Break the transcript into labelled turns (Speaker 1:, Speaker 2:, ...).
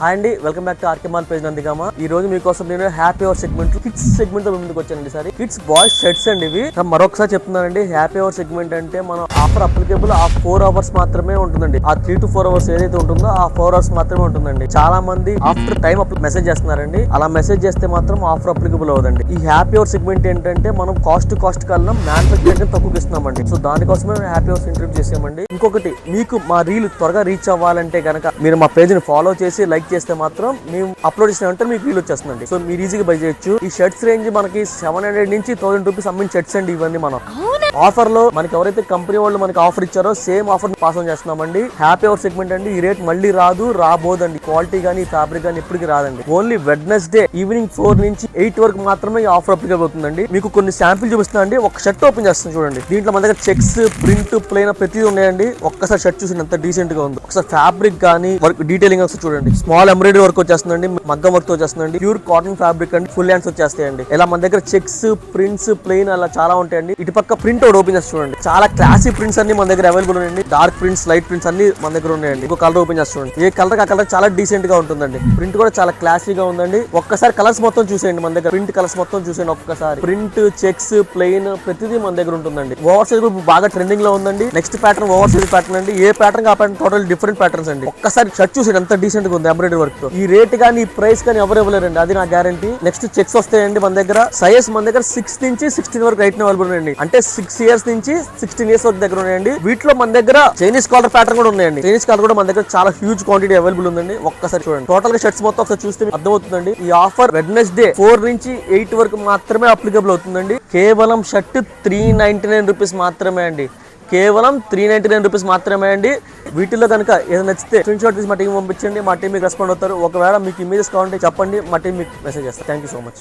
Speaker 1: Hi అండి, welcome back to RK mall page Nandigama. ఈ రోజు మీకోసం నేను happy hour segment kids segment తో ముందుకు వచ్చానండి. సారీ కిడ్స్ బాయ్స్ షర్ట్స్ అండి ఇవి. మరొకసారి చెప్తున్నానండి, హ్యాపీ అవర్ సెగ్మెంట్ అంటే మనం ఆఫర్ అప్లికేబుల్ ఆ 4 hours మాత్రమే ఉంటుందండి. ఆ 3 to 4 hours ఏదైతే ఉంటుందో ఆ 4 hours మాత్రమే ఉంటుందండి. చాలా మంది ఆఫ్టర్ టైం మెసేజ్ చేస్తున్నారండి. అలా మెసేజ్ చేస్తే మాత్రం ఆఫర్ అప్లికేబుల్ అవ్వదండి. ఈ హ్యాపీ అవర్ సెగ్మెంట్ ఏంటంటే మనం కాస్ట్ కన్నా మ్యానుఫ్యాక్చరింగ్ తక్కువ ఇస్తున్నామండి. సో దానికోసమే హ్యాపీ అవర్స్ ఇంట్రడ్యూస్ చేసామండి. ఇంకొకటి, మీకు మా రీల్ త్వరగా రీచ్ అవ్వాలంటే కనుక మీరు మా పేజ్ ని ఫాలో చేసి లైక్ చేస్తే మాత్రం మేము అప్లోడ్ చేసిన వెంటనే మీకు రీల్ వచ్చేస్తుందండి. సో మీరు ఈజీగా బై చేయొచ్చు. ఈ షర్ట్స్ రేంజ్ మనకి 700 నుంచి 1000 రూపీస్ అమ్మిన షర్ట్స్ అండి ఇవన్నీ. మనం ఆఫర్ లో మనకి ఎవరైతే కంపెనీ వాళ్ళు మనకి ఆఫర్ ఇచ్చారో సేమ్ ఆఫర్ పాస్ ఆన్ చేస్తున్నామండి. హ్యాపీ అవర్ సెగ్మెంట్ అండి. ఈ రేట్ మళ్ళీ రాబోదండి. క్వాలిటీ గానీ ఫ్యాబ్రిక్ గానీ ఎప్పటికీ రాదండి. ఓన్లీ వెడ్నెస్డే ఈవినింగ్ 4 నుంచి 8 వరకు మాత్రమే ఈ ఆఫర్ అప్లికేబుల్ అవుతుందండి. మీకు కొన్ని శాంపిల్ చూపిస్తున్నా అండి. ఒక షర్ట్ ఓపెన్ చేస్తాను చూడండి. దీంట్లో మన దగ్గర చెక్స్, ప్రింట్, ప్లెయిన్ ప్రతిదీ ఉన్నాయండి. ఒక్కసారి షర్ట్ చూసి ఎంత డీసెంట్ గా ఉంది. ఒకసారి ఫ్యాబ్రిక్ గానీ వర్క్ డీటెయిలింగ్ వస్తే చూడండి. స్మాల్ ఎంబ్రాయిడరీ వర్క్ వచ్చేస్తుందండి, మగ్గం వర్క్ వచ్చేస్తుందండి. ప్యూర్ కాటన్ ఫ్యాబ్రిక్ అండి. ఫుల్ హ్యాండ్స్ వచ్చేస్తాయండి. ఇలా మన దగ్గర చెక్స్, ప్రింట్స్, ప్లెయిన్ అలా చాలా ఉంటాయండి. ఇటు పక్క ప్రింట్ ఒకటి ఓపెన్ చేసి చూడండి. చాలా క్లాసీ ప్రింట్స్ అన్ని మన దగ్గర అవైలబుల్ ఉన్నాయండి. డార్క్ ప్రింట్స్, లైట్ ప్రింట్స్ అన్ని మన దగ్గర ఉన్నాయండి. ఇంకో కలర్ ఓపెన్ చేసి చూడండి. ఏ కలర్ ఆ కలర్ చాలా డీసెంట్ గా ఉంటుందండి. ప్రింట్ కూడా చాలా క్లాసీగా ఉందండి. ఒక్కసారి కలర్స్ మొత్తం చూసేయండి. మన దగ్గర ప్రింట్ కలర్స్ మొత్తం చూసేయండి. ఒక్కసారి ప్రింట్, చెక్స్, ప్లెయిన్ ప్రతిదీ మన దగ్గర ఉంటుందండి. ఓవర్ సైజ్ బాగా ట్రెండింగ్ లో ఉందండి. Next pattern over size pattern అండి. ఏ ప్యాటర్న్ ఆ ప్యాటర్న్ టోటల్ డిఫరెంట్ ప్యాటర్న్స్ అండి. ఒక్కసారి షర్ట్ చూసేయండి ఎంత డీసెంట్ గా ఉంది ఎంబ్రాయిడరీ వర్క్ తో. ఈ రేట్ కానీ ఈ ప్రైస్ కానీ ఎవరు ఇవ్వలేరండి, అది నా గ్యారంటీ. నెక్స్ట్ చెక్స్ వస్తాయండి మన దగ్గర. సైజ్ మన దగ్గర 6 నుంచి 16 వరకు రైట్ అవైలబుల్ ఉన్నాయండి. అంటే 6 years నుంచి 16 years వరకు దగ్గర ఉన్నాయండి. వీటిలో మన దగ్గర చైనీస్ కాలర్ ప్యాటర్న్ కూడా ఉన్నాయండి. చైనీస్ కాలర్ కూడా మన దగ్గర చాలా హ్యూజ్ క్వాంటిటీ అవైలబుల్ ఉందండి. ఒక్కసారి చూడండి. టోటల్ గా షర్ట్స్ మొత్తం ఒకసారి చూస్తే అర్థమవుతుందండి. ఈ ఆఫర్ వెడ్నెస్డే 4 నుంచి 8 వరకు మాత్రమే అప్లికేబుల్ అవుతుందండి. కేవలం షర్ట్ 399 రూపీస్ మాత్రమే అండి. కేవలం 399 రూపీస్ మాత్రమే అండి. వీటిలో కనుక ఏదైనా నచ్చితే స్క్రీన్ షాట్ తీసి మా టీం పంపించండి. మా టీం మీకు రెస్పాండ్ అవుతారు. ఒకవేళ మీకు ఇమేజెస్ కావాలంటే చెప్పండి, మా టీం మీకు మెసేజ్ చేస్తారు. Thank you so much.